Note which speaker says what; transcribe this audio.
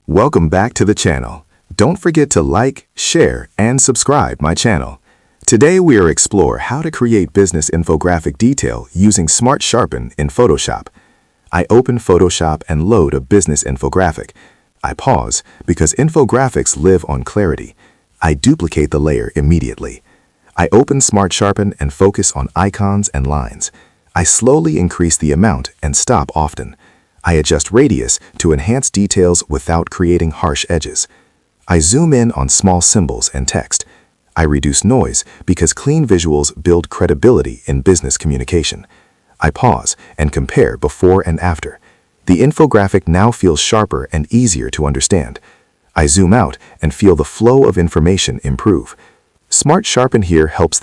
Speaker 1: Welcome back to the channel. Don't forget to like, share, and subscribe my channel. Today we will explore how to create business infographic detail using Smart Sharpen in Photoshop. I open Photoshop and load a business infographic. I pause because infographics live on clarity. I duplicate the layer immediately. I open Smart Sharpen and focus on icons and lines. I slowly increase the amount and stop often. I adjust radius to enhance details without creating harsh edges. I zoom in on small symbols and text. I reduce noise because clean visuals build credibility in business communication. I pause and compare before and after. The infographic now feels sharper and easier to understand. I zoom out and feel the flow of information improve. Smart Sharpen here helps the